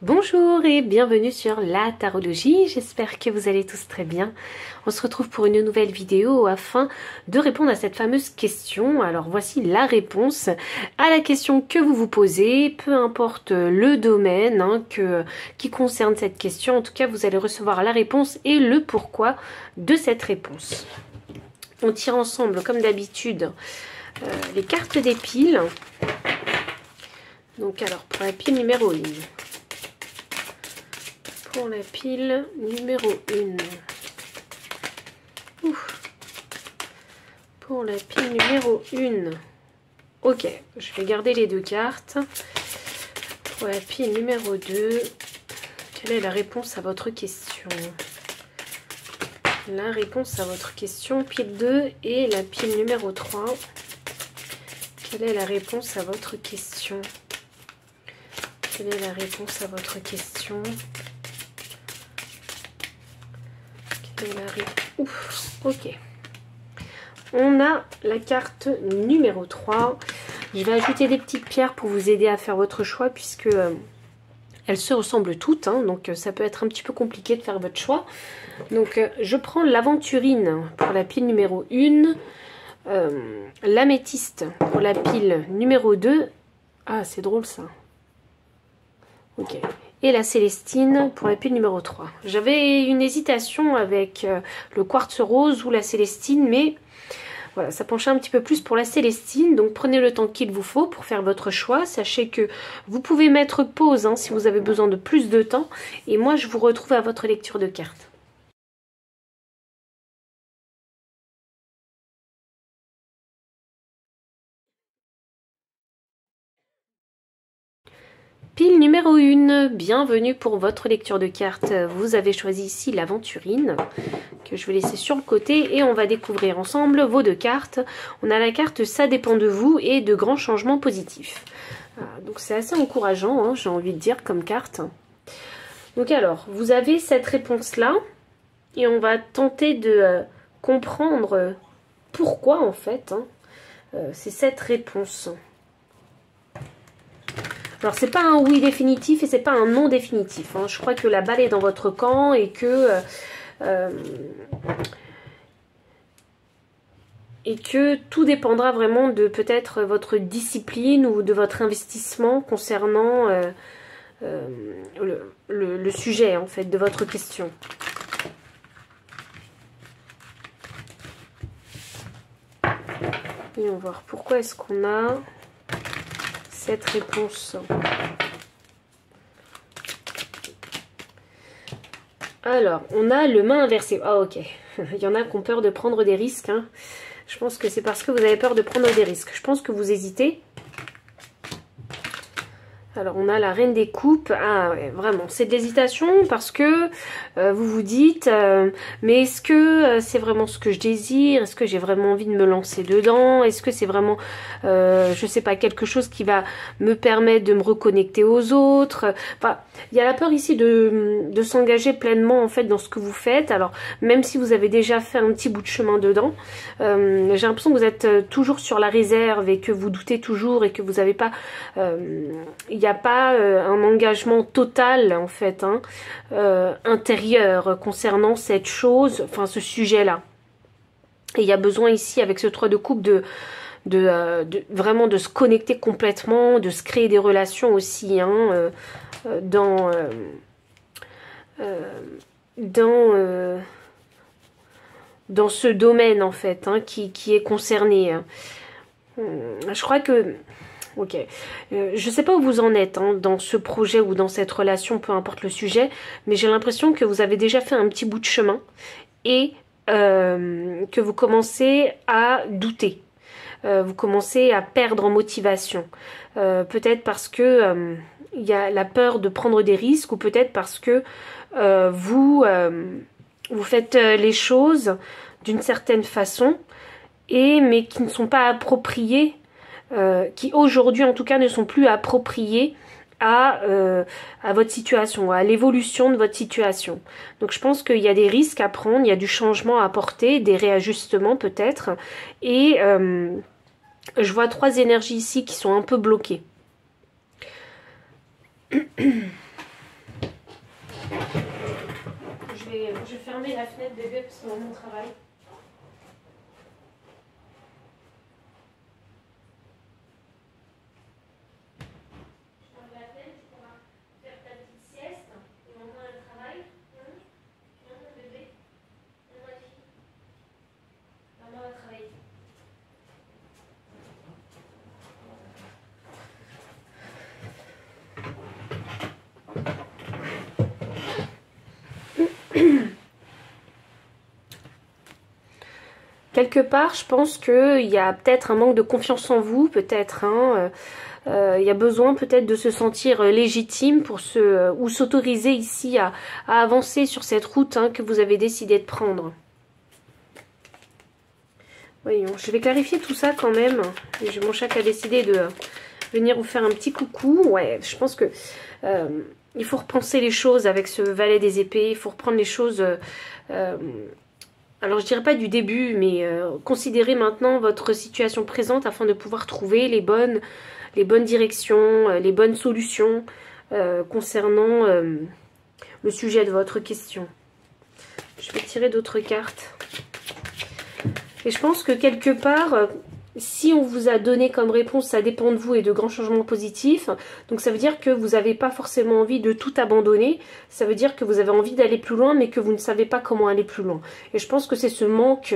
Bonjour et bienvenue sur la tarologie, j'espère que vous allez tous très bien. On se retrouve pour une nouvelle vidéo afin de répondre à cette fameuse question. Alors voici la réponse à la question que vous vous posez, peu importe le domaine qui concerne cette question. En tout cas, vous allez recevoir la réponse et le pourquoi de cette réponse. On tire ensemble, comme d'habitude, les cartes des piles. Donc alors, pour la pile numéro 1. Pour la pile numéro 1. Pour la pile numéro 1. Ok, je vais garder les deux cartes. Pour la pile numéro 2, quelle est la réponse à votre question? La réponse à votre question, pile 2 et la pile numéro 3. Quelle est la réponse à votre question? Quelle est la réponse à votre question? Ouf, ok. On a la carte numéro 3. Je vais ajouter des petites pierres pour vous aider à faire votre choix puisque elles se ressemblent toutes. Donc ça peut être un petit peu compliqué de faire votre choix. Donc je prends l'aventurine pour la pile numéro 1. L'améthyste pour la pile numéro 2. Ah, c'est drôle ça. Ok. Et la Célestine pour la pile numéro 3. J'avais une hésitation avec le quartz rose ou la Célestine, mais voilà, ça penchait un petit peu plus pour la Célestine. Donc prenez le temps qu'il vous faut pour faire votre choix. Sachez que vous pouvez mettre pause si vous avez besoin de plus de temps. Et moi, je vous retrouve à votre lecture de cartes. Pile numéro 1, bienvenue pour votre lecture de cartes. Vous avez choisi ici l'aventurine, que je vais laisser sur le côté, et on va découvrir ensemble vos deux cartes. On a la carte ça dépend de vous et de grands changements positifs. Donc c'est assez encourageant, j'ai envie de dire, comme carte. Donc alors, vous avez cette réponse-là, et on va tenter de comprendre pourquoi en fait c'est cette réponse. Alors, c'est pas un oui définitif et c'est pas un non définitif. Je crois que la balle est dans votre camp et que tout dépendra vraiment de peut-être votre discipline ou de votre investissement concernant le sujet en fait de votre question. Et on va voir pourquoi est-ce qu'on a cette réponse. Alors, on a le main inversé. Ah, ok. Il y en a qui ont peur de prendre des risques. Je pense que c'est parce que vous avez peur de prendre des risques. Je pense que vous hésitez. Alors, on a la reine des coupes. Ah, ouais, vraiment, c'est de l'hésitation parce que vous vous dites, mais est-ce que c'est vraiment ce que je désire? Est-ce que j'ai vraiment envie de me lancer dedans? Est-ce que c'est vraiment, je sais pas, quelque chose qui va me permettre de me reconnecter aux autres? Enfin, il y a la peur ici de s'engager pleinement, en fait, dans ce que vous faites. Alors, même si vous avez déjà fait un petit bout de chemin dedans, j'ai l'impression que vous êtes toujours sur la réserve et que vous doutez toujours et que vous n'avez pas... il n'y a pas un engagement total en fait intérieur concernant cette chose, enfin ce sujet là. Et il y a besoin ici avec ce 3 de coupe vraiment de se connecter complètement, de se créer des relations aussi dans ce domaine en fait qui est concerné. Je crois que ok, je sais pas où vous en êtes dans ce projet ou dans cette relation, peu importe le sujet, mais j'ai l'impression que vous avez déjà fait un petit bout de chemin et que vous commencez à douter, vous commencez à perdre en motivation, peut-être parce que il y a la peur de prendre des risques ou peut-être parce que vous faites les choses d'une certaine façon mais qui ne sont pas appropriées. Qui aujourd'hui en tout cas ne sont plus appropriés à votre situation, à l'évolution de votre situation. Donc je pense qu'il y a des risques à prendre, il y a du changement à apporter, des réajustements peut-être. Et je vois 3 énergies ici qui sont un peu bloquées. je vais fermer la fenêtre bébé parce que c'est mon travail. Je ferme la fenêtre, tu pourras faire ta petite sieste. Et maman elle travaille. Non, mon bébé. Non, ma fille. Maman va travailler. Quelque part, je pense qu'il y a peut-être un manque de confiance en vous, peut-être. Il y a besoin peut-être de se sentir légitime pour ou s'autoriser ici à avancer sur cette route que vous avez décidé de prendre. Voyons, je vais clarifier tout ça quand même. Mon chat a décidé de venir vous faire un petit coucou. Ouais, je pense que il faut repenser les choses avec ce valet des épées. Il faut reprendre les choses... alors je dirais pas du début, mais considérez maintenant votre situation présente afin de pouvoir trouver les bonnes directions, les bonnes solutions concernant le sujet de votre question. Je vais tirer d'autres cartes. Et je pense que quelque part, si on vous a donné comme réponse, ça dépend de vous et de grands changements positifs, donc ça veut dire que vous n'avez pas forcément envie de tout abandonner, ça veut dire que vous avez envie d'aller plus loin, mais que vous ne savez pas comment aller plus loin. Et je pense que c'est ce manque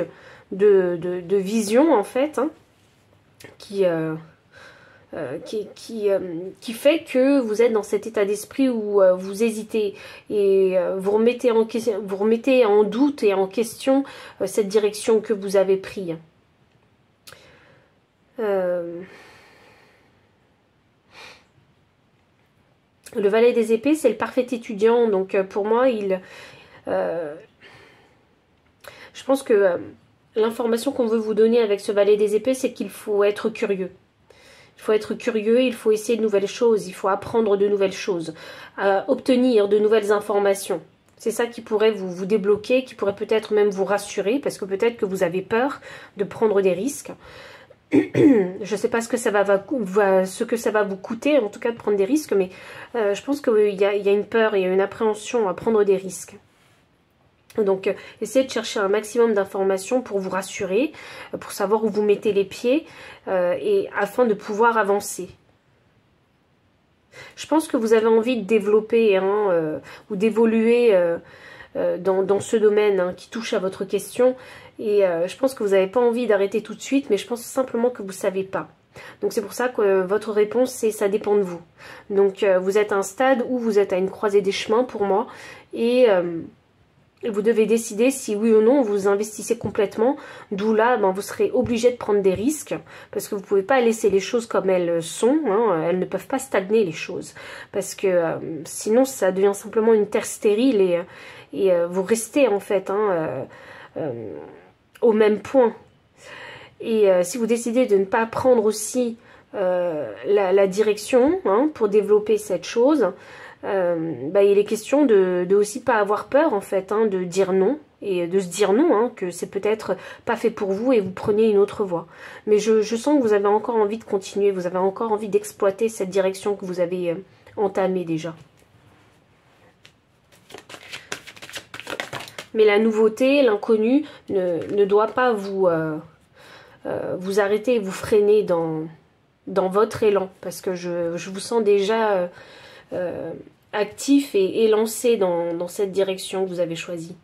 de vision, en fait, qui fait que vous êtes dans cet état d'esprit où vous hésitez et vous remettez en doute et en question cette direction que vous avez prise. Le valet des épées, c'est le parfait étudiant, donc pour moi, je pense que l'information qu'on veut vous donner avec ce valet des épées, c'est qu'il faut être curieux. Il faut être curieux, il faut essayer de nouvelles choses, il faut apprendre de nouvelles choses, obtenir de nouvelles informations. C'est ça qui pourrait vous débloquer, qui pourrait peut-être même vous rassurer, parce que peut-être que vous avez peur de prendre des risques. Je ne sais pas ce que ça va vous coûter, en tout cas de prendre des risques, mais je pense qu'il y a une peur et une appréhension à prendre des risques. Donc, essayez de chercher un maximum d'informations pour vous rassurer, pour savoir où vous mettez les pieds, et afin de pouvoir avancer. Je pense que vous avez envie de développer ou d'évoluer dans ce domaine qui touche à votre question. Et je pense que vous n'avez pas envie d'arrêter tout de suite, mais je pense simplement que vous ne savez pas. Donc c'est pour ça que votre réponse, c'est ça dépend de vous. Donc vous êtes à un stade où vous êtes à une croisée des chemins pour moi. Et vous devez décider si oui ou non vous investissez complètement. D'où là, vous serez obligé de prendre des risques. Parce que vous ne pouvez pas laisser les choses comme elles sont. Elles ne peuvent pas stagner les choses. Parce que sinon ça devient simplement une terre stérile. Et vous restez en fait au même point. Et si vous décidez de ne pas prendre aussi la direction pour développer cette chose, il est question de aussi pas avoir peur en fait, de dire non et de se dire non, que c'est peut-être pas fait pour vous et vous prenez une autre voie. Mais je sens que vous avez encore envie de continuer, vous avez encore envie d'exploiter cette direction que vous avez entamée déjà. Mais la nouveauté, l'inconnu ne doit pas vous arrêter et vous freiner dans votre élan. Parce que je vous sens déjà actif et élancé dans cette direction que vous avez choisie.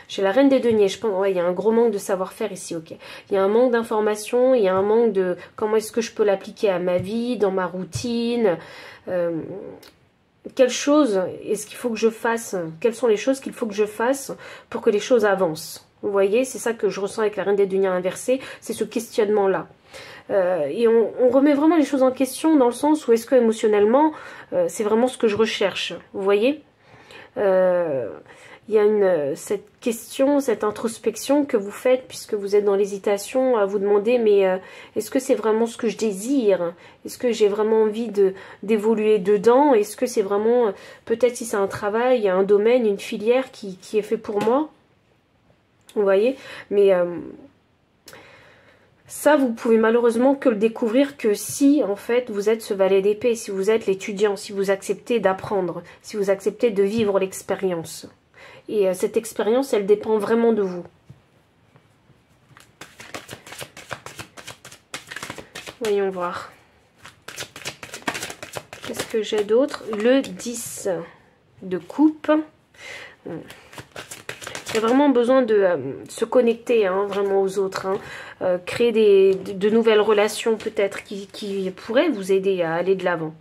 Chez la Reine des Deniers, je pense, il y a un gros manque de savoir-faire ici, ok. Il y a un manque d'informations, il y a un manque de comment est-ce que je peux l'appliquer à ma vie, dans ma routine. Quelles choses est-ce qu'il faut que je fasse? Quelles sont les choses qu'il faut que je fasse pour que les choses avancent? Vous voyez, c'est ça que je ressens avec la Reine des Deniers inversée, c'est ce questionnement-là. Et on remet vraiment les choses en question dans le sens où est-ce que émotionnellement, c'est vraiment ce que je recherche. Vous voyez, il y a cette question, cette introspection que vous faites puisque vous êtes dans l'hésitation à vous demander mais est-ce que c'est vraiment ce que je désire? Est-ce que j'ai vraiment envie d'évoluer dedans? Est-ce que c'est vraiment, peut-être si c'est un travail, un domaine, une filière qui est fait pour moi? Vous voyez, mais ça, vous pouvez malheureusement que le découvrir que si, en fait, vous êtes ce valet d'épée, si vous êtes l'étudiant, si vous acceptez d'apprendre, si vous acceptez de vivre l'expérience. Et cette expérience, elle dépend vraiment de vous. Voyons voir. Qu'est-ce que j'ai d'autre? Le 10 de coupe. Il y a vraiment besoin de se connecter vraiment aux autres. Créer de nouvelles relations peut-être qui pourraient vous aider à aller de l'avant.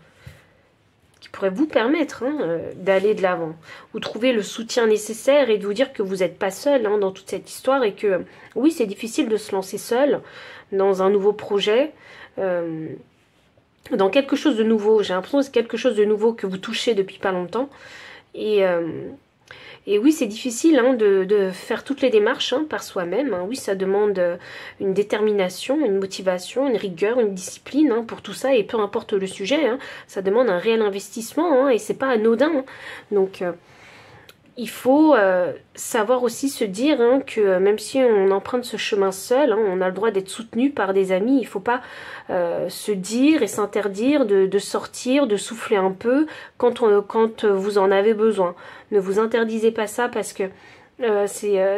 Qui pourraient vous permettre d'aller de l'avant. Vous trouver le soutien nécessaire et de vous dire que vous n'êtes pas seul dans toute cette histoire. Et que oui, c'est difficile de se lancer seul dans un nouveau projet. Dans quelque chose de nouveau. J'ai l'impression que c'est quelque chose de nouveau que vous touchez depuis pas longtemps. Et oui, c'est difficile de faire toutes les démarches par soi-même. Oui, ça demande une détermination, une motivation, une rigueur, une discipline pour tout ça. Et peu importe le sujet, ça demande un réel investissement et c'est pas anodin. Donc, il faut savoir aussi se dire que même si on emprunte ce chemin seul, on a le droit d'être soutenu par des amis. Il ne faut pas se dire et s'interdire de sortir, de souffler un peu quand vous en avez besoin. Ne vous interdisez pas ça parce que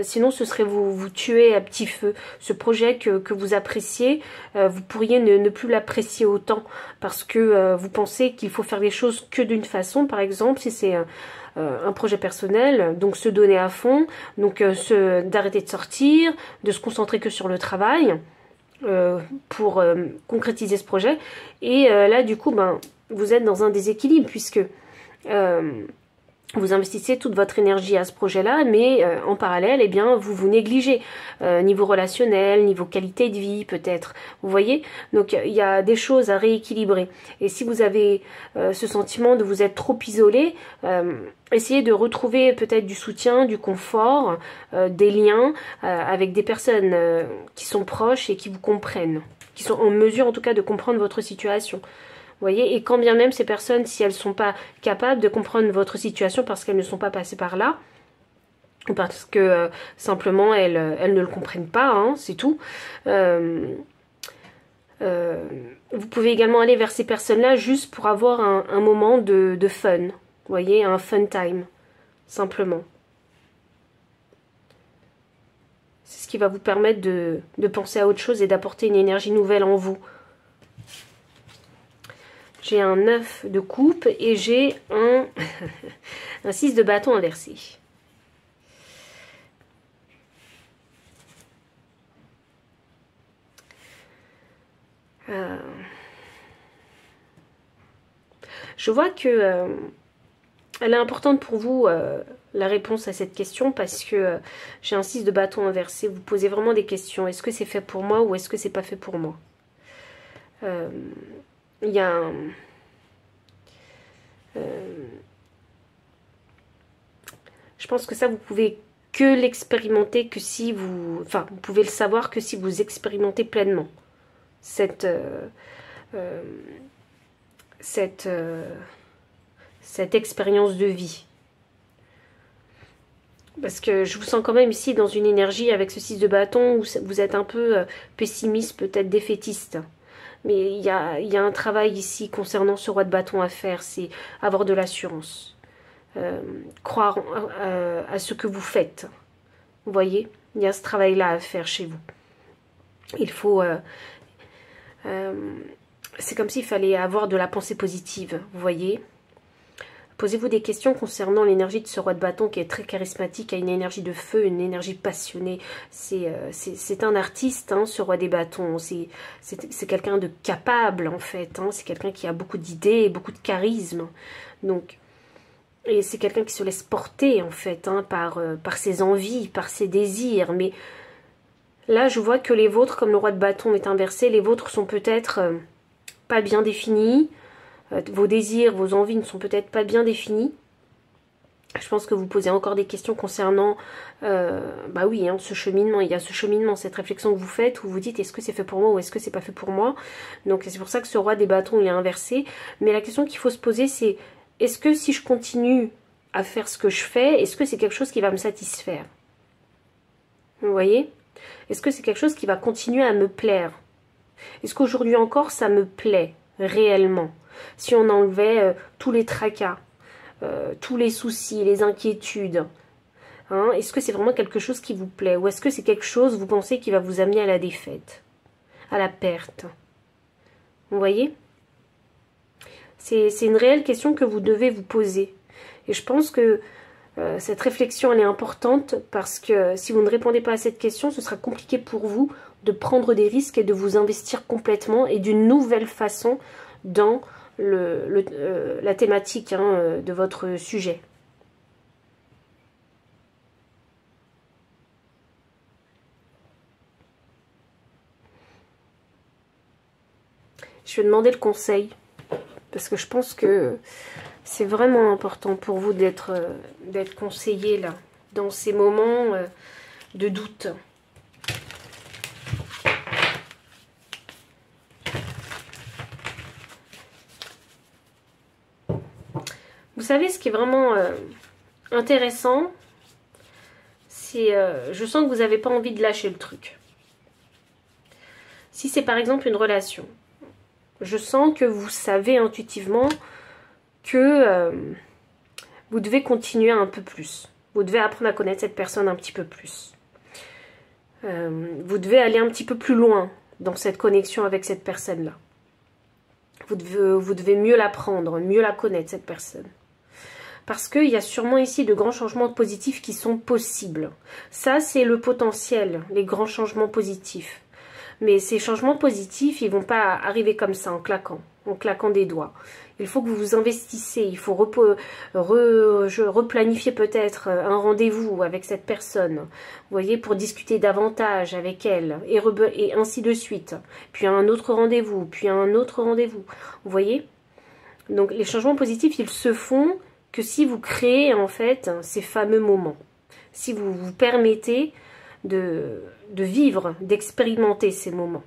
sinon ce serait vous tuer à petit feu. Ce projet que vous appréciez, vous pourriez ne plus l'apprécier autant parce que vous pensez qu'il faut faire les choses que d'une façon. Par exemple, si c'est un projet personnel, donc se donner à fond, donc d'arrêter de sortir, de se concentrer que sur le travail pour concrétiser ce projet. Et là, du coup, vous êtes dans un déséquilibre puisque vous investissez toute votre énergie à ce projet-là, mais en parallèle, eh bien, vous vous négligez. Niveau relationnel, niveau qualité de vie, peut-être. Vous voyez? Donc, il y a des choses à rééquilibrer. Et si vous avez ce sentiment de vous être trop isolé, essayez de retrouver peut-être du soutien, du confort, des liens avec des personnes qui sont proches et qui vous comprennent. Qui sont en mesure, en tout cas, de comprendre votre situation. Vous voyez, et quand bien même ces personnes, si elles ne sont pas capables de comprendre votre situation parce qu'elles ne sont pas passées par là, ou parce que simplement elles ne le comprennent pas, c'est tout. Vous pouvez également aller vers ces personnes-là juste pour avoir un moment de fun. Vous voyez, un fun time, simplement. C'est ce qui va vous permettre de penser à autre chose et d'apporter une énergie nouvelle en vous. J'ai un 9 de coupe et j'ai un 6 de bâton inversé. Je vois que elle est importante pour vous, la réponse à cette question, parce que j'ai un 6 de bâton inversé. Vous posez vraiment des questions. Est-ce que c'est fait pour moi ou est-ce que c'est pas fait pour moi? Il y a je pense que ça, vous pouvez que l'expérimenter que si vous... Enfin, vous pouvez le savoir que si vous expérimentez pleinement cette expérience de vie. Parce que je vous sens quand même ici dans une énergie avec ce 6 de bâton où vous êtes un peu pessimiste, peut-être défaitiste. Mais il y a un travail ici concernant ce roi de bâton à faire, c'est avoir de l'assurance. Croire à ce que vous faites. Vous voyez, il y a ce travail-là à faire chez vous. Il faut... c'est comme s'il fallait avoir de la pensée positive, vous voyez. Posez-vous des questions concernant l'énergie de ce roi de bâton qui est très charismatique, a une énergie de feu, une énergie passionnée. C'est un artiste, ce roi des bâtons. C'est quelqu'un de capable, en fait. C'est quelqu'un qui a beaucoup d'idées, beaucoup de charisme. Donc, et c'est quelqu'un qui se laisse porter, en fait, par ses envies, par ses désirs. Mais là, je vois que les vôtres, comme le roi de bâton est inversé, les vôtres sont peut-être pas bien définis. Vos désirs, vos envies ne sont peut-être pas bien définis. Je pense que vous posez encore des questions concernant bah oui, ce cheminement. Il y a ce cheminement, cette réflexion que vous faites où vous dites est-ce que c'est fait pour moi ou est-ce que c'est pas fait pour moi. Donc c'est pour ça que ce roi des bâtons il est inversé. Mais la question qu'il faut se poser c'est est-ce que si je continue à faire ce que je fais, est-ce que c'est quelque chose qui va me satisfaire? Vous voyez? Est-ce que c'est quelque chose qui va continuer à me plaire? Est-ce qu'aujourd'hui encore ça me plaît réellement? Si on enlevait tous les tracas, tous les soucis, les inquiétudes, Hein, est-ce que c'est vraiment quelque chose qui vous plaît? Ou est-ce que c'est quelque chose, vous pensez, qui va vous amener à la défaite? À la perte? Vous voyez? C'est une réelle question que vous devez vous poser. Et je pense que cette réflexion, elle est importante parce que si vous ne répondez pas à cette question, ce sera compliqué pour vous de prendre des risques et de vous investir complètement et d'une nouvelle façon dans la thématique hein, de votre sujet. Je vais demander le conseil parce que je pense que c'est vraiment important pour vous d'être conseillé là, dans ces moments de doute. Vous savez, ce qui est vraiment intéressant, c'est je sens que vous n'avez pas envie de lâcher le truc. Si c'est par exemple une relation, je sens que vous savez intuitivement que vous devez continuer un peu plus. Vous devez apprendre à connaître cette personne un petit peu plus. Vous devez aller un petit peu plus loin dans cette connexion avec cette personne-là. Vous devez mieux l'apprendre, mieux la connaître, cette personne. Parce qu'il y a sûrement ici de grands changements positifs qui sont possibles. Ça, c'est le potentiel, les grands changements positifs. Mais ces changements positifs, ils ne vont pas arriver comme ça, en claquant des doigts. Il faut que vous vous investissez, il faut replanifier peut-être un rendez-vous avec cette personne, vous voyez, pour discuter davantage avec elle, et ainsi de suite. Puis un autre rendez-vous, puis un autre rendez-vous, vous voyez. Donc les changements positifs, ils se font que si vous créez en fait ces fameux moments, si vous vous permettez de vivre, d'expérimenter ces moments.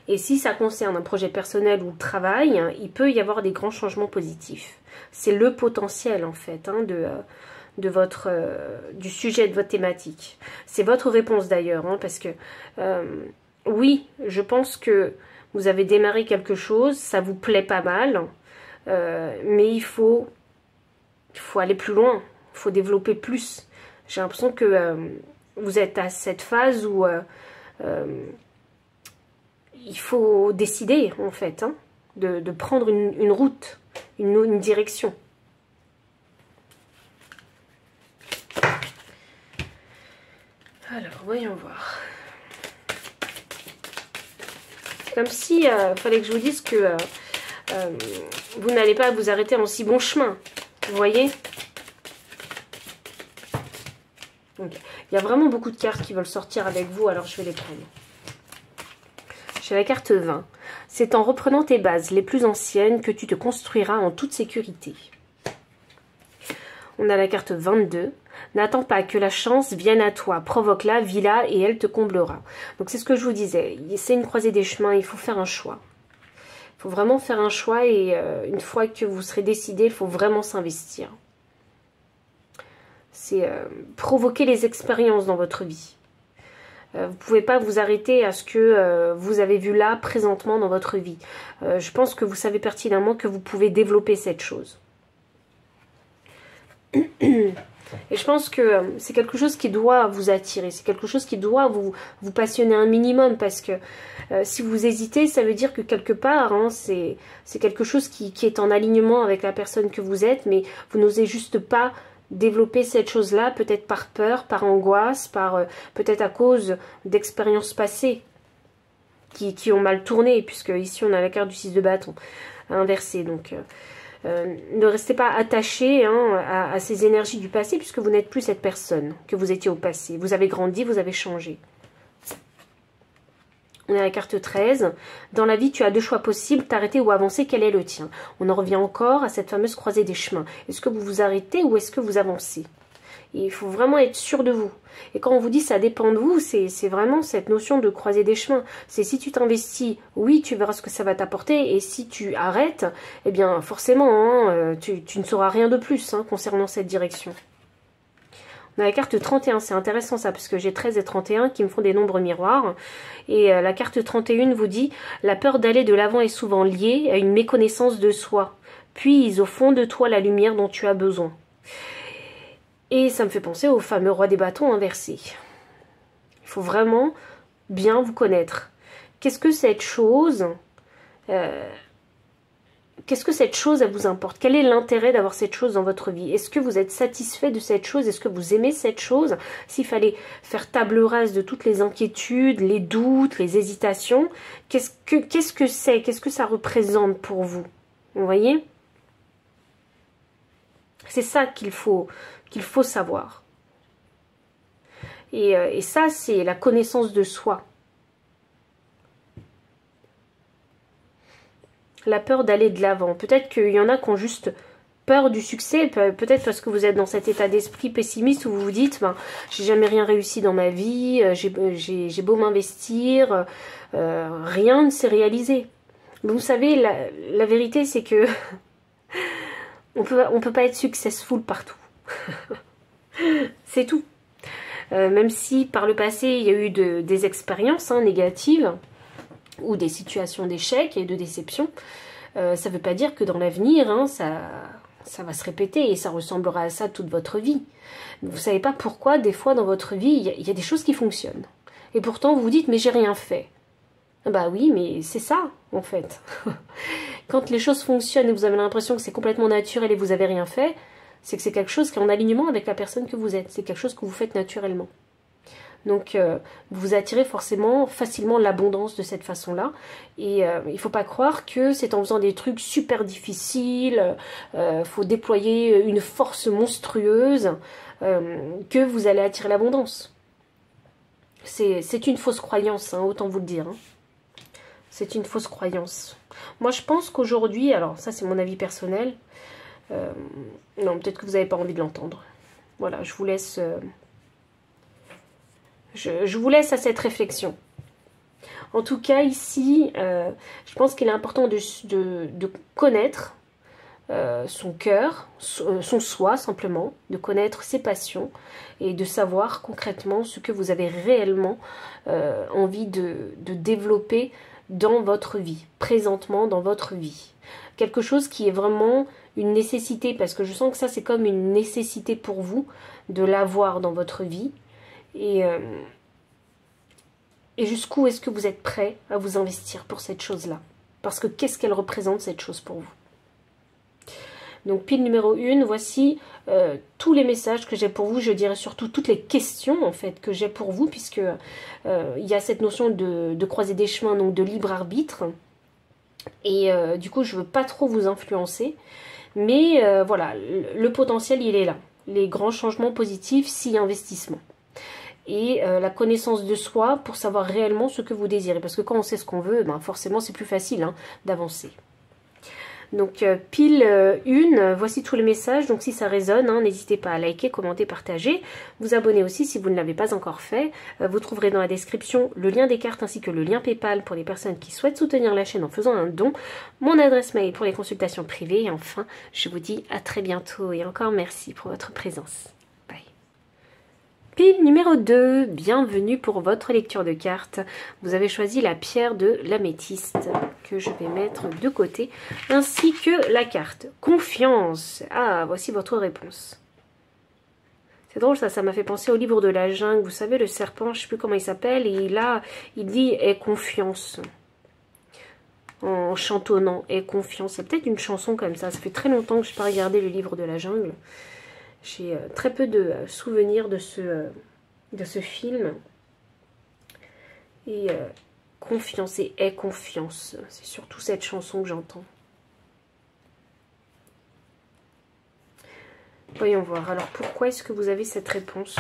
Et si ça concerne un projet personnel ou de travail, il peut y avoir des grands changements positifs. C'est le potentiel en fait hein, du sujet de votre thématique. C'est votre réponse d'ailleurs, hein, parce que oui, je pense que vous avez démarré quelque chose, ça vous plaît pas mal, mais il faut aller plus loin, il faut développer plus. J'ai l'impression que vous êtes à cette phase où il faut décider, en fait, hein, de prendre une route, une direction. Alors, voyons voir. C'est comme si fallait que je vous dise que vous n'allez pas vous arrêter en si bon chemin. Vous voyez ? Donc, il y a vraiment beaucoup de cartes qui veulent sortir avec vous, alors je vais les prendre. J'ai la carte 20. C'est en reprenant tes bases les plus anciennes que tu te construiras en toute sécurité. On a la carte 22. N'attends pas que la chance vienne à toi. Provoque-la, vis-la et elle te comblera. Donc c'est ce que je vous disais. C'est une croisée des chemins, il faut faire un choix. Il faut vraiment faire un choix et une fois que vous serez décidé, il faut vraiment s'investir. C'est provoquer les expériences dans votre vie. Vous ne pouvez pas vous arrêter à ce que vous avez vu là, présentement dans votre vie. Je pense que vous savez pertinemment que vous pouvez développer cette chose. Et je pense que c'est quelque chose qui doit vous attirer. C'est quelque chose qui doit vous passionner un minimum. Parce que si vous hésitez, ça veut dire que quelque part, hein, c'est quelque chose qui est en alignement avec la personne que vous êtes. Mais vous n'osez juste pas développer cette chose-là, peut-être par peur, par angoisse, peut-être à cause d'expériences passées qui ont mal tourné, puisque ici on a la carte du 6 de bâton inversée. Donc ne restez pas attaché hein, à ces énergies du passé, puisque vous n'êtes plus cette personne que vous étiez au passé. Vous avez grandi, vous avez changé. On a la carte 13. Dans la vie, tu as deux choix possibles, t'arrêter ou avancer. Quel est le tien? On en revient encore à cette fameuse croisée des chemins. Est-ce que vous vous arrêtez ou est-ce que vous avancez? Et il faut vraiment être sûr de vous. Et quand on vous dit ça dépend de vous, c'est vraiment cette notion de croisée des chemins. C'est si tu t'investis, oui, tu verras ce que ça va t'apporter. Et si tu arrêtes, eh bien forcément, hein, tu ne sauras rien de plus hein, concernant cette direction. On a la carte 31, c'est intéressant ça, parce que j'ai 13 et 31 qui me font des nombres miroirs. Et la carte 31 vous dit « La peur d'aller de l'avant est souvent liée à une méconnaissance de soi. Puise au fond de toi la lumière dont tu as besoin. » Et ça me fait penser au fameux roi des bâtons inversé. Il faut vraiment bien vous connaître. Qu'est-ce que cette chose Qu'est-ce que cette chose, elle vous importe? Quel est l'intérêt d'avoir cette chose dans votre vie? Est-ce que vous êtes satisfait de cette chose? Est-ce que vous aimez cette chose? S'il fallait faire table rase de toutes les inquiétudes, les doutes, les hésitations, qu'est-ce que c'est? Qu'est-ce que ça représente pour vous? Vous voyez? C'est ça qu'il faut savoir. Et ça, c'est la connaissance de soi. La peur d'aller de l'avant. Peut-être qu'il y en a qui ont juste peur du succès, peut-être parce que vous êtes dans cet état d'esprit pessimiste où vous vous dites, ben, j'ai jamais rien réussi dans ma vie, j'ai beau m'investir, rien ne s'est réalisé. Mais vous savez, la vérité, c'est que on peut pas être successful partout. C'est tout. Même si par le passé, il y a eu des expériences négatives, ou des situations d'échec et de déception, ça ne veut pas dire que dans l'avenir, ça va se répéter et ça ressemblera à ça toute votre vie. Vous ne savez pas pourquoi, des fois, dans votre vie, il y a des choses qui fonctionnent. Et pourtant, vous vous dites, mais j'ai rien fait. Bah oui, mais c'est ça, en fait. Quand les choses fonctionnent et vous avez l'impression que c'est complètement naturel et vous n'avez rien fait, c'est que c'est quelque chose qui est en alignement avec la personne que vous êtes. C'est quelque chose que vous faites naturellement. Donc, vous attirez facilement l'abondance de cette façon-là. Et il ne faut pas croire que c'est en faisant des trucs super difficiles, faut déployer une force monstrueuse, que vous allez attirer l'abondance. C'est une fausse croyance, autant vous le dire. C'est une fausse croyance. Moi, je pense qu'aujourd'hui, alors ça c'est mon avis personnel, non, peut-être que vous n'avez pas envie de l'entendre. Voilà, je vous laisse... Je vous laisse à cette réflexion. En tout cas, ici, je pense qu'il est important de connaître son cœur, son soi simplement, de connaître ses passions et de savoir concrètement ce que vous avez réellement envie de développer dans votre vie, présentement dans votre vie. Quelque chose qui est vraiment une nécessité, parce que je sens que ça c'est comme une nécessité pour vous de l'avoir dans votre vie. Et jusqu'où est-ce que vous êtes prêt à vous investir pour cette chose-là? Parce que qu'est-ce qu'elle représente cette chose pour vous? Donc pile numéro 1, voici tous les messages que j'ai pour vous, je dirais surtout toutes les questions en fait que j'ai pour vous, puisque il y a cette notion de croiser des chemins, donc de libre arbitre. Et du coup je ne veux pas trop vous influencer, mais voilà, le potentiel il est là. Les grands changements positifs, si investissement. Et la connaissance de soi pour savoir réellement ce que vous désirez. Parce que quand on sait ce qu'on veut, ben forcément c'est plus facile d'avancer. Donc pile 1, voici tous les messages. Donc si ça résonne, n'hésitez pas à liker, commenter, partager. Vous abonner aussi si vous ne l'avez pas encore fait. Vous trouverez dans la description le lien des cartes ainsi que le lien PayPal pour les personnes qui souhaitent soutenir la chaîne en faisant un don. Mon adresse mail pour les consultations privées. Et enfin, je vous dis à très bientôt et encore merci pour votre présence. Pile numéro 2, bienvenue pour votre lecture de cartes. Vous avez choisi la pierre de l'améthyste que je vais mettre de côté, ainsi que la carte confiance. Ah, voici votre réponse. C'est drôle ça m'a fait penser au livre de la jungle. Vous savez, le serpent, je ne sais plus comment il s'appelle, et là, il dit « aie confiance ». En chantonnant « aie confiance ». C'est peut-être une chanson comme ça. Ça fait très longtemps que je n'ai pas regardé le livre de la jungle. J'ai très peu de souvenirs de ce film. Et confiance et aie confiance. C'est surtout cette chanson que j'entends. Voyons voir. Alors pourquoi est-ce que vous avez cette réponse ?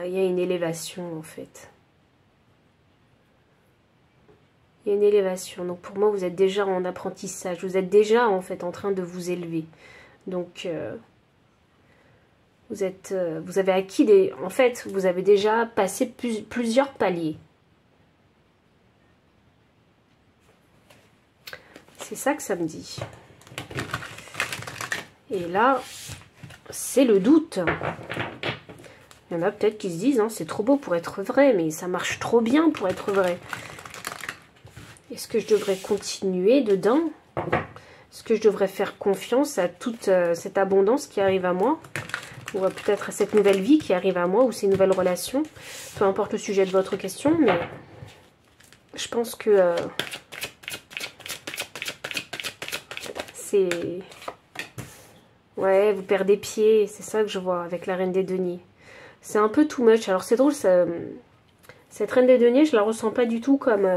Il y a une élévation en fait. Il y a une élévation. Donc pour moi, vous êtes déjà en apprentissage. Vous êtes déjà en fait en train de vous élever. Donc vous avez acquis des... En fait, vous avez déjà passé plusieurs paliers. C'est ça que ça me dit. Et là, c'est le doute. Il y en a peut-être qui se disent, hein, c'est trop beau pour être vrai, mais ça marche trop bien pour être vrai. Est-ce que je devrais continuer dedans? Est-ce que je devrais faire confiance à toute cette abondance qui arrive à moi? Ou peut-être à cette nouvelle vie qui arrive à moi, ou ces nouvelles relations? Peu importe le sujet de votre question, mais je pense que c'est... Ouais, vous perdez pied, c'est ça que je vois avec la Reine des Deniers. C'est un peu too much. Alors c'est drôle, cette Reine des Deniers, je la ressens pas du tout comme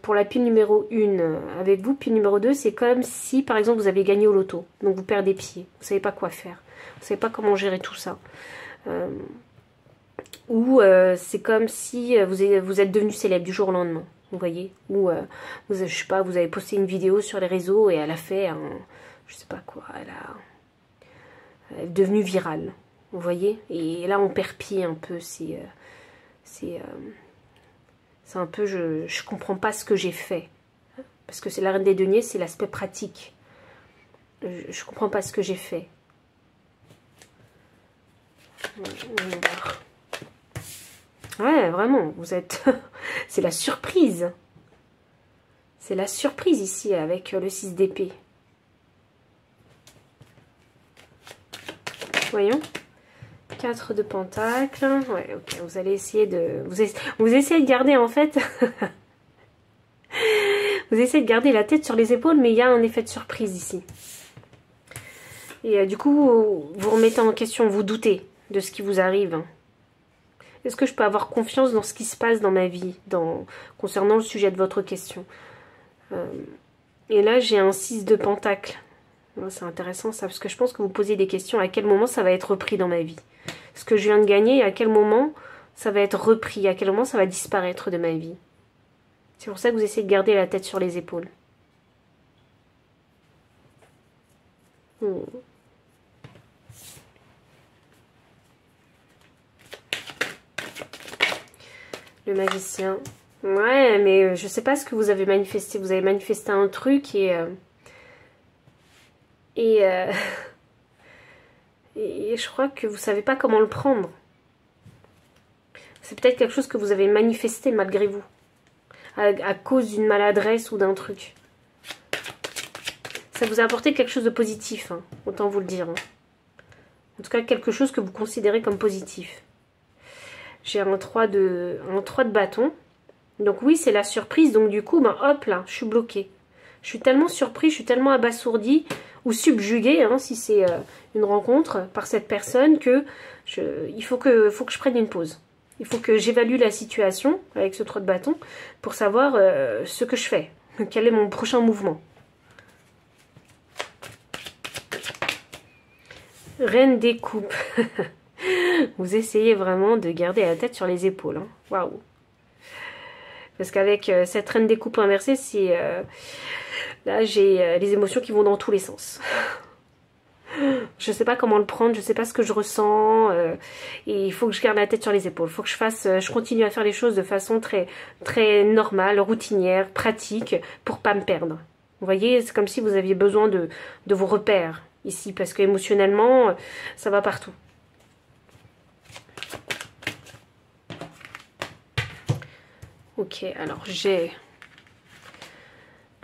pour la pile numéro 1. Avec vous, pile numéro 2, c'est comme si, par exemple, vous avez gagné au loto. Donc vous perdez pied. Vous savez pas quoi faire. Vous savez pas comment gérer tout ça. Ou c'est comme si vous êtes devenu célèbre du jour au lendemain. Vous voyez? Ou, je sais pas, vous avez posté une vidéo sur les réseaux et elle a fait un... Je sais pas quoi. Elle est devenue virale. Vous voyez? Et là, on perd pied un peu. C'est un peu, je comprends pas ce que j'ai fait. Parce que c'est la Reine des Deniers, c'est l'aspect pratique. Je comprends pas ce que j'ai fait. Ouais, vraiment, vous êtes... c'est la surprise. C'est la surprise ici avec le 6 d'épée. Voyons. 4 de pentacle. Ouais, ok, vous allez essayer de... Vous essayez de garder en fait... vous essayez de garder la tête sur les épaules, mais il y a un effet de surprise ici. Et du coup, vous remettez en question, vous doutez de ce qui vous arrive. Est-ce que je peux avoir confiance dans ce qui se passe dans ma vie, concernant le sujet de votre question? Et là, j'ai un 6 de pentacle. C'est intéressant ça, parce que je pense que vous posez des questions. À quel moment ça va être repris dans ma vie? Ce que je viens de gagner, à quel moment ça va être repris? À quel moment ça va disparaître de ma vie? C'est pour ça que vous essayez de garder la tête sur les épaules. Le magicien. Ouais, mais je sais pas ce que vous avez manifesté. Vous avez manifesté un truc et je crois que vous savez pas comment le prendre. C'est peut-être quelque chose que vous avez manifesté malgré vous. À cause d'une maladresse ou d'un truc. Ça vous a apporté quelque chose de positif, hein, autant vous le dire. Hein. En tout cas, quelque chose que vous considérez comme positif. J'ai un 3 de bâton. Donc oui, c'est la surprise. Donc du coup, ben hop là, je suis bloquée. Je suis tellement surprise, je suis tellement abasourdie ou subjuguée, hein, si c'est une rencontre par cette personne, que il faut que je prenne une pause. Il faut que j'évalue la situation avec ce 3 de bâton pour savoir ce que je fais. Quel est mon prochain mouvement. Reine des coupes. Vous essayez vraiment de garder la tête sur les épaules. Hein. Waouh. Parce qu'avec cette reine des coupes inversée, c'est... là, j'ai les émotions qui vont dans tous les sens. Je ne sais pas comment le prendre, je ne sais pas ce que je ressens. Et il faut que je garde la tête sur les épaules. Il faut que je continue à faire les choses de façon très, très normale, routinière, pratique, pour pas me perdre. Vous voyez, c'est comme si vous aviez besoin de vos repères ici. Parce que émotionnellement, ça va partout. Ok, alors j'ai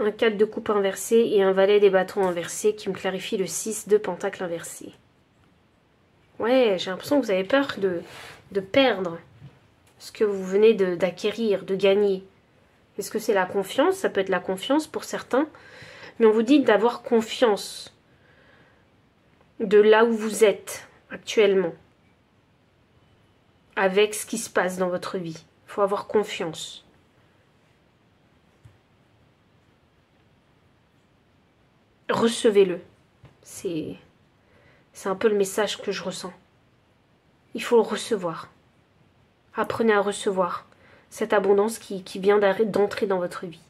un 4 de coupe inversé et un valet des bâtons inversé qui me clarifie le 6 de pentacle inversé. Ouais, j'ai l'impression que vous avez peur de perdre ce que vous venez d'acquérir, de gagner. Est-ce que c'est la confiance? Ça peut être la confiance pour certains. Mais on vous dit d'avoir confiance de là où vous êtes actuellement. Avec ce qui se passe dans votre vie. Il faut avoir confiance. Recevez-le. C'est un peu le message que je ressens. Il faut le recevoir. Apprenez à recevoir cette abondance qui vient d'entrer dans votre vie.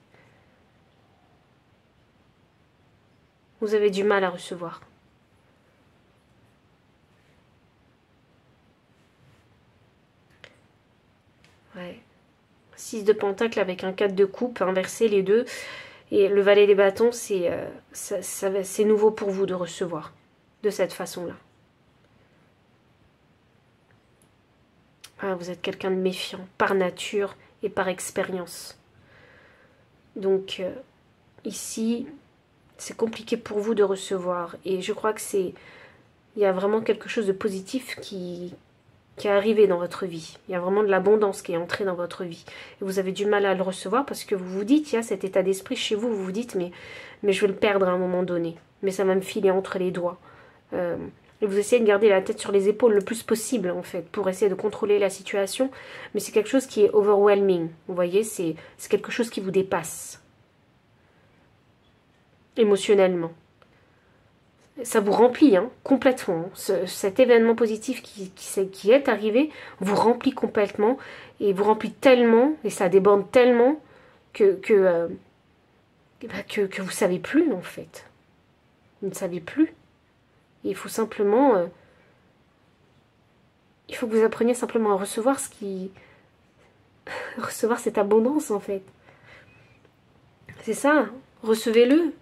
Vous avez du mal à recevoir. Ouais. 6 de pentacle avec un 4 de coupe, inversé les deux. Et le valet des bâtons, c'est nouveau pour vous de recevoir de cette façon-là. Ah, vous êtes quelqu'un de méfiant, par nature et par expérience. Donc, ici, c'est compliqué pour vous de recevoir. Et je crois que il y a vraiment quelque chose de positif qui est arrivé dans votre vie. Il y a vraiment de l'abondance qui est entrée dans votre vie. Et vous avez du mal à le recevoir parce que vous vous dites, il y a cet état d'esprit chez vous, vous vous dites, mais je vais le perdre à un moment donné. Mais ça va me filer entre les doigts. Et vous essayez de garder la tête sur les épaules le plus possible, en fait, pour essayer de contrôler la situation. Mais c'est quelque chose qui est overwhelming. Vous voyez, c'est quelque chose qui vous dépasse. Émotionnellement. Ça vous remplit, hein, complètement. Cet événement positif qui est arrivé vous remplit complètement. Et vous remplit tellement, et ça déborde tellement, que vous savez plus, en fait. Vous ne savez plus. Il faut simplement... il faut que vous appreniez simplement à recevoir recevoir cette abondance, en fait. C'est ça. Recevez-le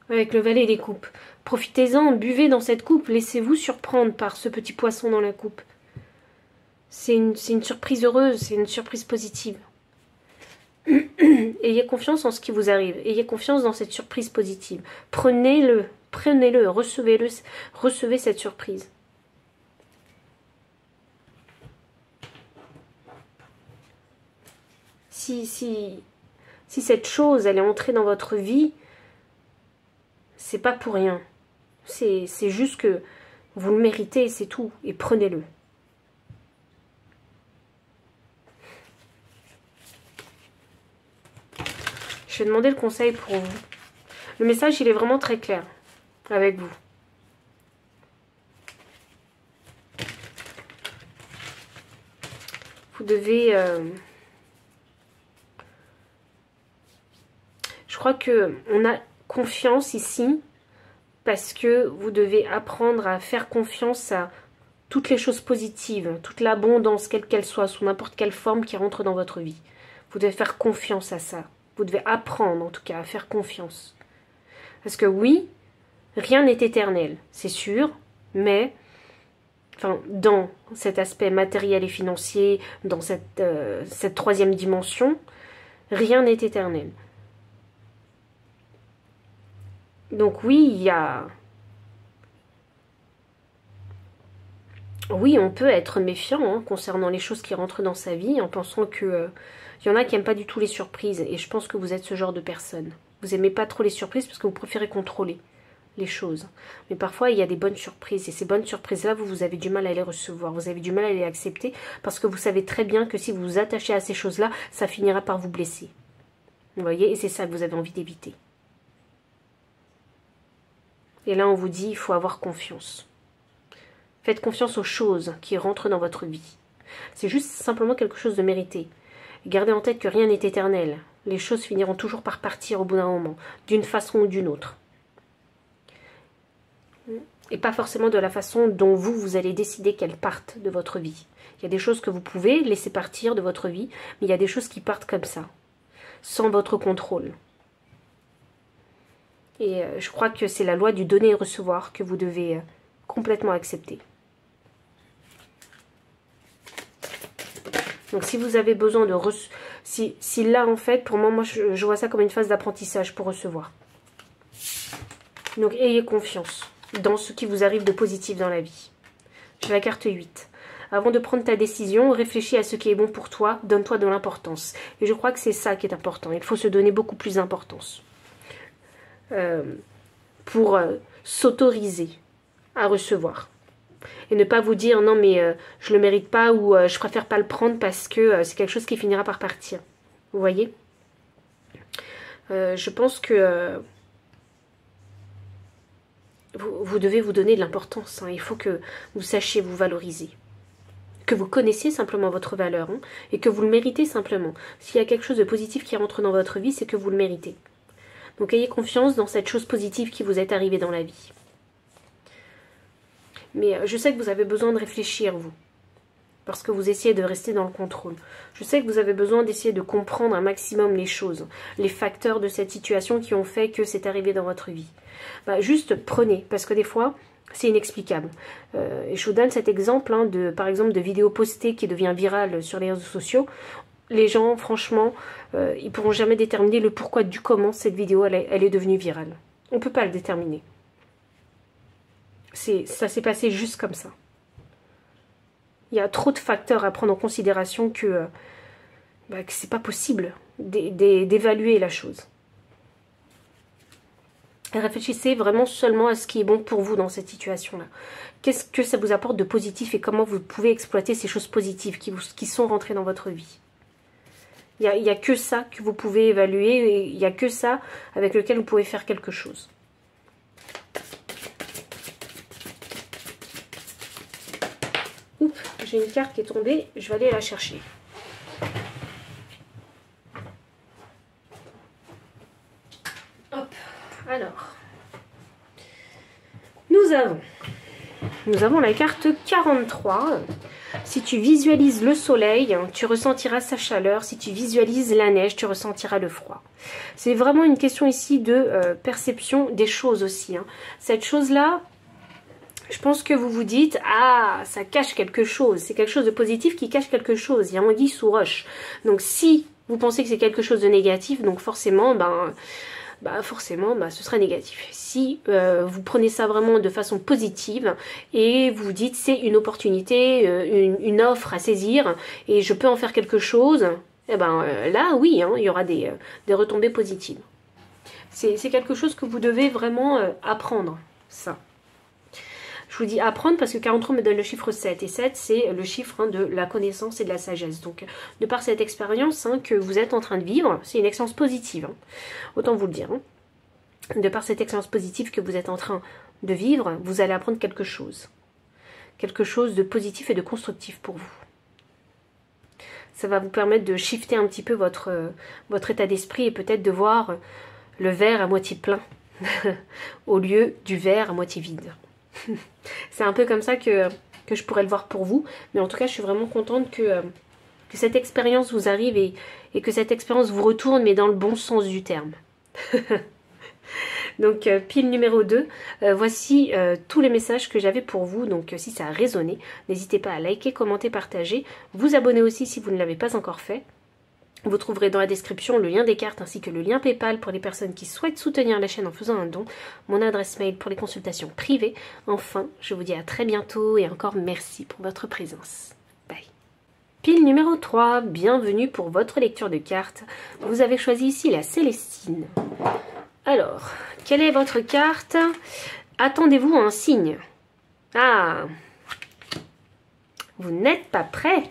avec le valet des coupes. Profitez-en, buvez dans cette coupe. Laissez-vous surprendre par ce petit poisson dans la coupe. C'est une surprise heureuse, c'est une surprise positive. Ayez confiance en ce qui vous arrive. Ayez confiance dans cette surprise positive. Prenez-le. Prenez-le, recevez-le, recevez cette surprise. Si cette chose, elle est entrée dans votre vie, c'est pas pour rien. C'est juste que vous le méritez, c'est tout. Et prenez-le. Je vais demander le conseil pour vous. Le message, il est vraiment très clair avec vous. Vous devez... je crois qu'on a confiance ici parce que vous devez apprendre à faire confiance à toutes les choses positives, toute l'abondance, quelle qu'elle soit, sous n'importe quelle forme qui rentre dans votre vie. Vous devez faire confiance à ça. Vous devez apprendre, en tout cas, à faire confiance. Parce que oui, rien n'est éternel, c'est sûr, mais enfin, dans cet aspect matériel et financier, dans cette troisième dimension, rien n'est éternel. Donc oui, il y a... Oui, on peut être méfiant hein, concernant les choses qui rentrent dans sa vie, en pensant que... il y en a qui n'aiment pas du tout les surprises, et je pense que vous êtes ce genre de personne. Vous n'aimez pas trop les surprises parce que vous préférez contrôler les choses. Mais parfois, il y a des bonnes surprises, et ces bonnes surprises-là, vous avez du mal à les recevoir, vous avez du mal à les accepter, parce que vous savez très bien que si vous vous attachez à ces choses-là, ça finira par vous blesser. Vous voyez, et c'est ça que vous avez envie d'éviter. Et là, on vous dit, il faut avoir confiance. Faites confiance aux choses qui rentrent dans votre vie. C'est juste simplement quelque chose de mérité. Gardez en tête que rien n'est éternel. Les choses finiront toujours par partir au bout d'un moment, d'une façon ou d'une autre. Et pas forcément de la façon dont vous allez décider qu'elles partent de votre vie. Il y a des choses que vous pouvez laisser partir de votre vie, mais il y a des choses qui partent comme ça, sans votre contrôle. Et je crois que c'est la loi du donner et recevoir que vous devez complètement accepter. Donc si vous avez besoin de... Si là, en fait, pour moi je vois ça comme une phase d'apprentissage pour recevoir. Donc ayez confiance dans ce qui vous arrive de positif dans la vie. J'ai la carte 8. Avant de prendre ta décision, réfléchis à ce qui est bon pour toi, donne-toi de l'importance. Et je crois que c'est ça qui est important. Il faut se donner beaucoup plus d'importance. Pour s'autoriser à recevoir. Et ne pas vous dire non mais je le mérite pas ou je préfère pas le prendre parce que c'est quelque chose qui finira par partir. Vous voyez? Je pense que vous devez vous donner de l'importance. Hein. Il faut que vous sachiez vous valoriser. Que vous connaissiez simplement votre valeur hein, et que vous le méritez simplement. S'il y a quelque chose de positif qui rentre dans votre vie, c'est que vous le méritez. Donc ayez confiance dans cette chose positive qui vous est arrivée dans la vie. Mais je sais que vous avez besoin de réfléchir, vous. Parce que vous essayez de rester dans le contrôle. Je sais que vous avez besoin d'essayer de comprendre un maximum les choses. Les facteurs de cette situation qui ont fait que c'est arrivé dans votre vie. Bah, juste prenez. Parce que des fois, C'est inexplicable. Et je vous donne cet exemple, hein, par exemple, de vidéo postée qui devient virale sur les réseaux sociaux. Les gens, franchement, ils pourront jamais déterminer le pourquoi du comment cette vidéo, elle est devenue virale. On ne peut pas le déterminer. Ça s'est passé juste comme ça. Il y a trop de facteurs à prendre en considération que c'est pas possible d'évaluer la chose. Et réfléchissez vraiment seulement à ce qui est bon pour vous dans cette situation-là. Qu'est-ce que ça vous apporte de positif et comment vous pouvez exploiter ces choses positives qui sont rentrées dans votre vie. Il n'y a que ça que vous pouvez évaluer et il n'y a que ça avec lequel vous pouvez faire quelque chose. Oups, j'ai une carte qui est tombée, je vais aller la chercher. Hop, alors. Nous avons la carte 43. Si tu visualises le soleil, tu ressentiras sa chaleur. Si tu visualises la neige, tu ressentiras le froid. C'est vraiment une question ici de perception des choses aussi. Hein. Cette chose-là, je pense que vous vous dites, ah, ça cache quelque chose. C'est quelque chose de positif qui cache quelque chose. Il y a anguille sous roche. Donc si vous pensez que c'est quelque chose de négatif, donc forcément, ce sera négatif. Si vous prenez ça vraiment de façon positive et vous dites c'est une opportunité, une offre à saisir et je peux en faire quelque chose, là oui, hein, il y aura des retombées positives. C'est quelque chose que vous devez vraiment apprendre, ça. Je vous dis apprendre parce que 43 me donne le chiffre 7. Et 7, c'est le chiffre de la connaissance et de la sagesse. Donc, de par cette expérience que vous êtes en train de vivre, c'est une expérience positive. Hein. Autant vous le dire. Hein. De par cette expérience positive que vous êtes en train de vivre, vous allez apprendre quelque chose. Quelque chose de positif et de constructif pour vous. Ça va vous permettre de shifter un petit peu votre état d'esprit et peut-être de voir le verre à moitié plein au lieu du verre à moitié vide. C'est un peu comme ça que je pourrais le voir pour vous. Mais en tout cas, je suis vraiment contente que cette expérience vous arrive et que cette expérience vous retourne, mais dans le bon sens du terme. Donc, pile numéro 2. Voici tous les messages que j'avais pour vous. Donc, si ça a résonné, n'hésitez pas à liker, commenter, partager. Vous abonner aussi si vous ne l'avez pas encore fait. Vous trouverez dans la description le lien des cartes ainsi que le lien PayPal pour les personnes qui souhaitent soutenir la chaîne en faisant un don, mon adresse mail pour les consultations privées. Enfin, je vous dis à très bientôt et encore merci pour votre présence. Bye. Pile numéro 3, bienvenue pour votre lecture de cartes. Vous avez choisi ici la Célestine. Alors, quelle est votre carte? Attendez-vous à un signe. Ah, vous n'êtes pas prêt.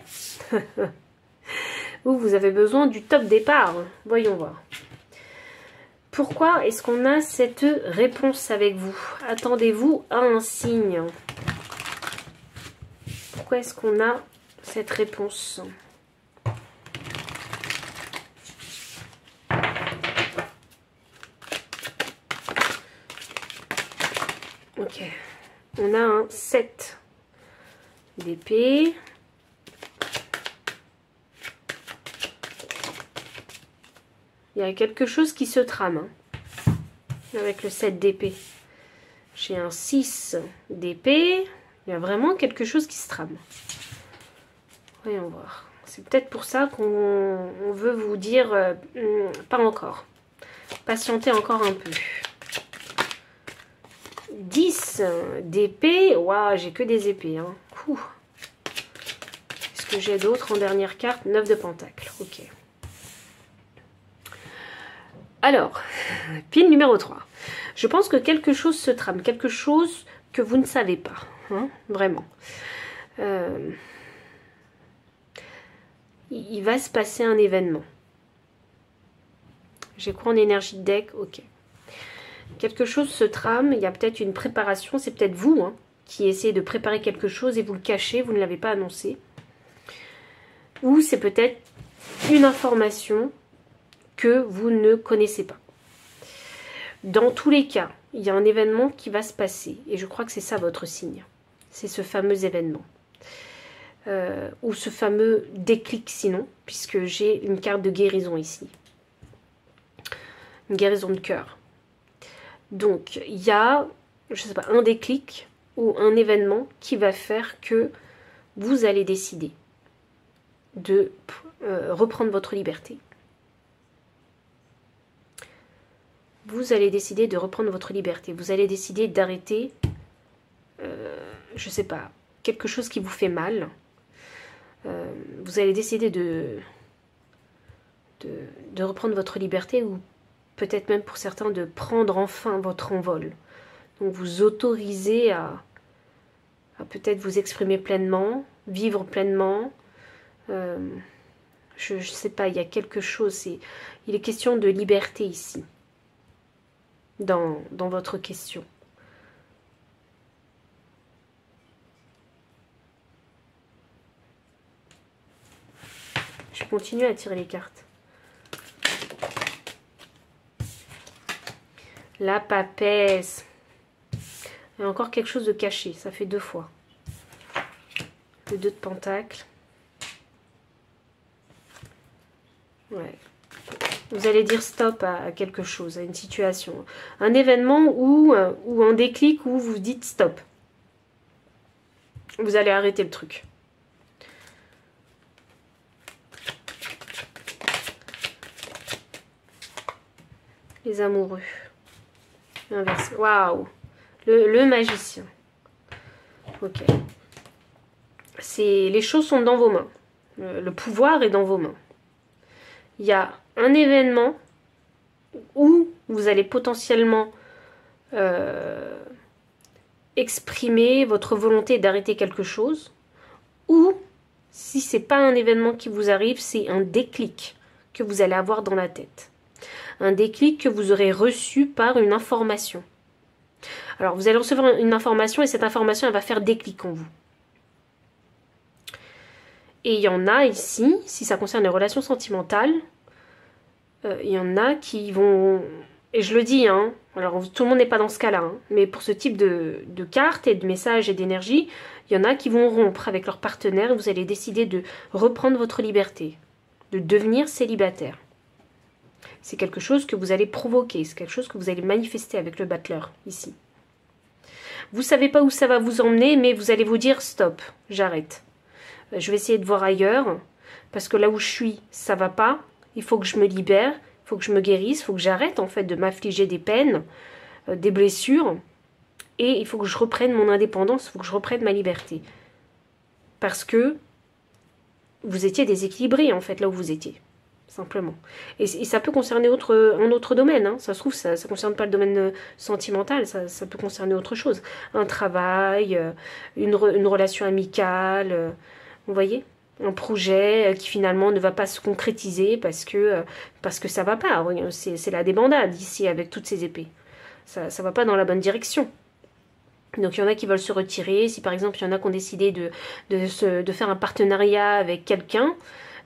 Ou vous avez besoin du top départ. Voyons voir. Pourquoi est-ce qu'on a cette réponse avec vous? Attendez-vous à un signe. Pourquoi est-ce qu'on a cette réponse? Ok. On a un 7 d'épée. Il y a quelque chose qui se trame hein, avec le 7 d'épée. J'ai un 6 d'épée. Il y a vraiment quelque chose qui se trame. Voyons voir. C'est peut-être pour ça qu'on veut vous dire pas encore. Patientez encore un peu. 10 d'épée. Waouh, j'ai que des épées. Hein. Est-ce que j'ai d'autres en dernière carte? 9 de pentacle. Ok. Alors, pile numéro 3. Je pense que quelque chose se trame, quelque chose que vous ne savez pas, hein, vraiment. Il va se passer un événement. J'ai quoi en énergie de deck? Ok. Quelque chose se trame, il y a peut-être une préparation, c'est peut-être vous hein, qui essayez de préparer quelque chose et vous le cachez, vous ne l'avez pas annoncé. Ou c'est peut-être une information que vous ne connaissez pas. Dans tous les cas, il y a un événement qui va se passer. Et je crois que c'est ça votre signe. C'est ce fameux événement. Ou ce fameux déclic sinon, puisque j'ai une carte de guérison ici. Une guérison de cœur. Donc, il y a, je sais pas, un déclic ou un événement qui va faire que vous allez décider de reprendre votre liberté. Vous allez décider de reprendre votre liberté. Vous allez décider d'arrêter, je sais pas, quelque chose qui vous fait mal. Vous allez décider de reprendre votre liberté, ou peut-être même pour certains de prendre enfin votre envol. Donc vous autorisez à peut-être vous exprimer pleinement, vivre pleinement. Je sais pas, il y a quelque chose. Il est question de liberté ici, dans votre question. Je continue à tirer les cartes. La papesse. Il y a encore quelque chose de caché, ça fait 2 fois. Le 2 de pentacles. Ouais. Vous allez dire stop à quelque chose, à une situation. Un événement ou un déclic où vous dites stop. Vous allez arrêter le truc. Les amoureux. Inversé. Waouh! Le magicien. Ok. Les choses sont dans vos mains. Le pouvoir est dans vos mains. Il y a un événement où vous allez potentiellement exprimer votre volonté d'arrêter quelque chose, ou si c'est pas un événement qui vous arrive, c'est un déclic que vous allez avoir dans la tête. Un déclic que vous aurez reçu par une information. Alors vous allez recevoir une information et cette information elle va faire déclic en vous. Et il y en a ici, si ça concerne les relations sentimentales, il y en a qui vont, et je le dis, hein, alors tout le monde n'est pas dans ce cas-là, hein, mais pour ce type de cartes et de messages et d'énergie, il y en a qui vont rompre avec leur partenaire et vous allez décider de reprendre votre liberté, de devenir célibataire. C'est quelque chose que vous allez provoquer, c'est quelque chose que vous allez manifester avec le battleur, ici. Vous ne savez pas où ça va vous emmener, mais vous allez vous dire stop, j'arrête. Je vais essayer de voir ailleurs, parce que là où je suis, ça va pas. Il faut que je me libère, il faut que je me guérisse, il faut que j'arrête en fait de m'affliger des peines, des blessures. Et il faut que je reprenne mon indépendance, il faut que je reprenne ma liberté. Parce que vous étiez déséquilibré en fait là où vous étiez. Simplement. Et ça peut concerner un autre domaine. Hein. Ça se trouve, ça ne concerne pas le domaine sentimental, ça peut concerner autre chose. Un travail, une relation amicale, vous voyez, un projet qui finalement ne va pas se concrétiser parce que ça ne va pas. C'est la débandade ici avec toutes ces épées. Ça ne va pas dans la bonne direction. Donc il y en a qui veulent se retirer. Si par exemple il y en a qui ont décidé de faire un partenariat avec quelqu'un,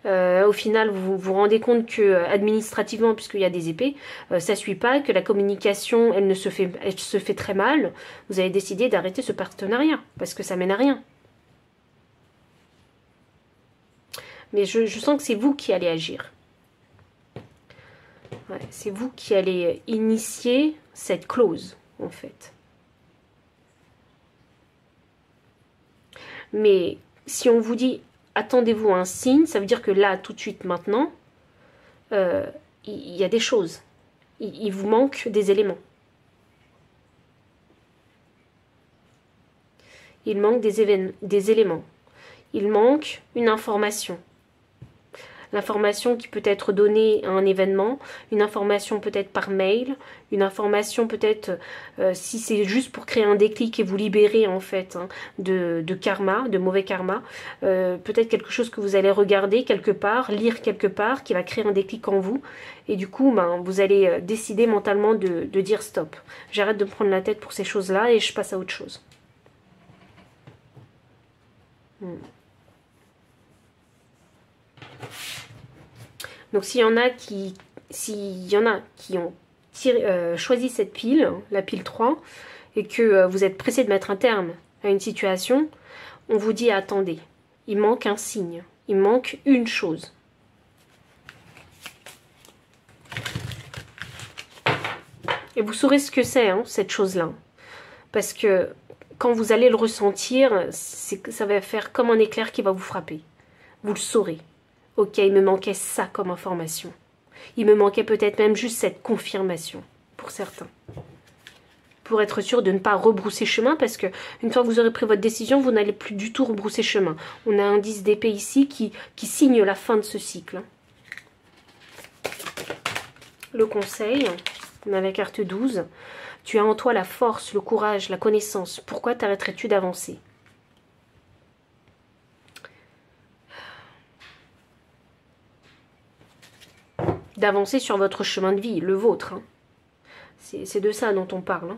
au final vous vous rendez compte que administrativement, puisqu'il y a des épées, ça suit pas, que la communication elle se fait très mal, vous avez décidé d'arrêter ce partenariat parce que ça mène à rien. Mais je sens que c'est vous qui allez agir. Ouais, c'est vous qui allez initier cette clause en fait. Mais si on vous dit attendez-vous à un signe, ça veut dire que là, tout de suite, maintenant, il y a des choses. Il vous manque des éléments. Il manque des éléments. Il manque une information. L'information qui peut être donnée à un événement, une information peut-être par mail, une information peut-être si c'est juste pour créer un déclic et vous libérer en fait hein, de karma, de mauvais karma, peut-être quelque chose que vous allez regarder quelque part, lire quelque part, qui va créer un déclic en vous et du coup vous allez décider mentalement de dire stop, j'arrête de me prendre la tête pour ces choses-là et je passe à autre chose. Donc s'il y en a qui ont choisi cette pile, la pile 3, et que vous êtes pressé de mettre un terme à une situation, on vous dit attendez, il manque un signe, il manque une chose. Et vous saurez ce que c'est, hein, cette chose-là. Parce que quand vous allez le ressentir, ça va faire comme un éclair qui va vous frapper. Vous le saurez. Ok, il me manquait ça comme information. Il me manquait peut-être même juste cette confirmation, pour certains. Pour être sûr de ne pas rebrousser chemin, parce que une fois que vous aurez pris votre décision, vous n'allez plus du tout rebrousser chemin. On a un 10 d'épée ici qui signe la fin de ce cycle. Le conseil, on a la carte 12. Tu as en toi la force, le courage, la connaissance. Pourquoi t'arrêterais-tu d'avancer? D'avancer sur votre chemin de vie, le vôtre. Hein. C'est de ça dont on parle. Hein.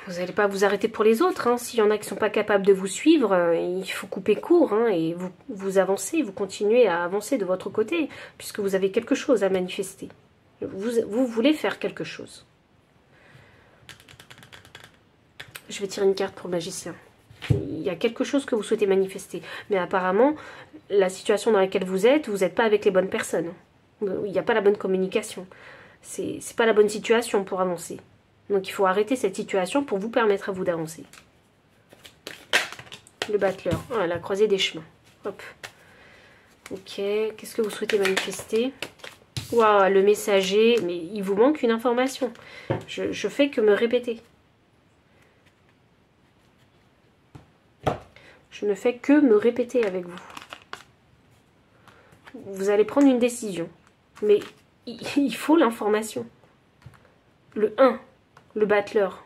Vous n'allez pas vous arrêter pour les autres. Hein. S'il y en a qui ne sont pas capables de vous suivre, il faut couper court. Hein, et vous avancez, vous continuez à avancer de votre côté, puisque vous avez quelque chose à manifester. Vous voulez faire quelque chose. Je vais tirer une carte pour le magicien. Il y a quelque chose que vous souhaitez manifester. Mais apparemment, la situation dans laquelle vous n'êtes pas avec les bonnes personnes. Il n'y a pas la bonne communication. C'est pas la bonne situation pour avancer. Donc il faut arrêter cette situation pour vous permettre à vous d'avancer. Le battleur. Ah, la croisée des chemins. Hop. Ok. Qu'est-ce que vous souhaitez manifester? Waouh, le messager. Mais il vous manque une information. Je fais que me répéter. Je ne fais que me répéter avec vous. Vous allez prendre une décision. Mais il faut l'information. Le 1. Le battleur,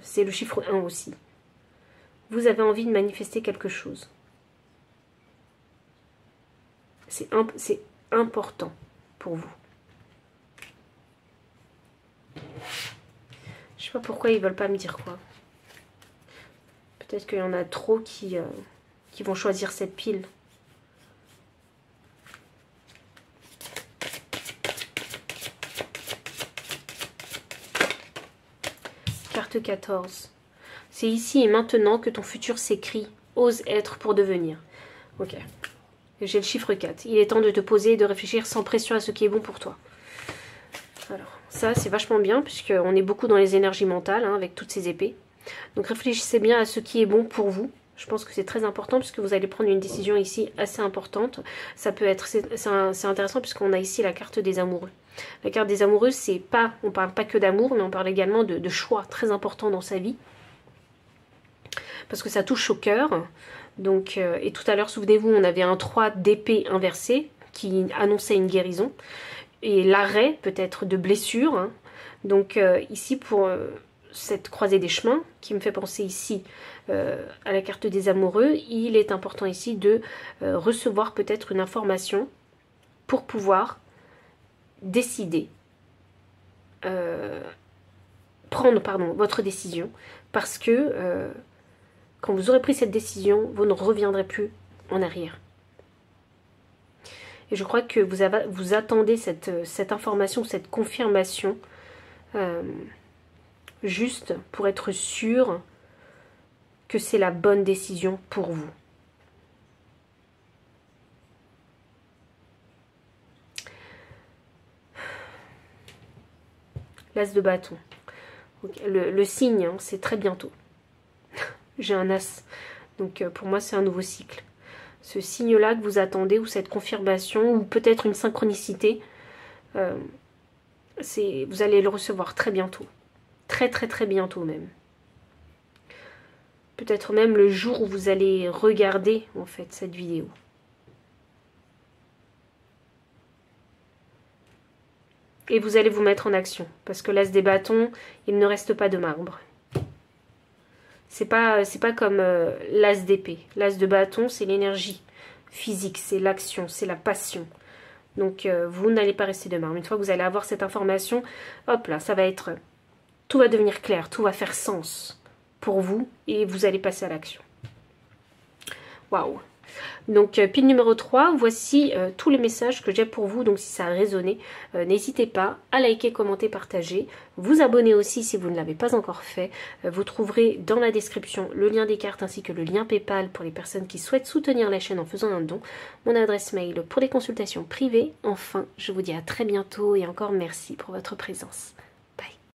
c'est le chiffre 1 aussi. Vous avez envie de manifester quelque chose. C'est important pour vous. Je sais pas pourquoi ils veulent pas me dire quoi. Peut-être qu'il y en a trop qui vont choisir cette pile. Carte 14. C'est ici et maintenant que ton futur s'écrit. Ose être pour devenir. Ok. J'ai le chiffre 4. Il est temps de te poser et de réfléchir sans pression à ce qui est bon pour toi. Alors, ça c'est vachement bien puisqu'on est beaucoup dans les énergies mentales hein, avec toutes ces épées. Donc réfléchissez bien à ce qui est bon pour vous. Je pense que c'est très important puisque vous allez prendre une décision ici assez importante. Ça peut être, c'est intéressant puisqu'on a ici la carte des amoureux. La carte des amoureux, c'est pas, on parle pas que d'amour, mais on parle également de choix très importants dans sa vie. Parce que ça touche au cœur. Donc, et tout à l'heure, souvenez-vous, on avait un 3 d'épée inversé qui annonçait une guérison. Et l'arrêt peut-être de blessure. Hein. Donc ici, pour cette croisée des chemins, qui me fait penser ici à la carte des amoureux, il est important ici de recevoir peut-être une information pour pouvoir décider, prendre votre décision, parce que quand vous aurez pris cette décision, vous ne reviendrez plus en arrière. Et je crois que vous attendez cette information, cette confirmation, juste pour être sûr que c'est la bonne décision pour vous. L'as de bâton. Okay. Le signe, hein, c'est très bientôt. J'ai un as. Donc pour moi, c'est un nouveau cycle. Ce signe-là que vous attendez, ou cette confirmation, ou peut-être une synchronicité, vous allez le recevoir très bientôt. Très très très bientôt même. Peut-être même le jour où vous allez regarder en fait cette vidéo. Et vous allez vous mettre en action. Parce que l'as des bâtons, il ne reste pas de marbre. C'est pas comme l'as d'épée. L'as de bâton, c'est l'énergie physique, c'est l'action, c'est la passion. Donc vous n'allez pas rester de marbre. Une fois que vous allez avoir cette information, hop là, ça va être... Tout va devenir clair, tout va faire sens pour vous et vous allez passer à l'action. Waouh! Donc pile numéro 3, voici tous les messages que j'ai pour vous, donc si ça a résonné, n'hésitez pas à liker, commenter, partager, vous abonner aussi si vous ne l'avez pas encore fait, vous trouverez dans la description le lien des cartes ainsi que le lien PayPal pour les personnes qui souhaitent soutenir la chaîne en faisant un don, mon adresse mail pour les consultations privées. Enfin, je vous dis à très bientôt et encore merci pour votre présence.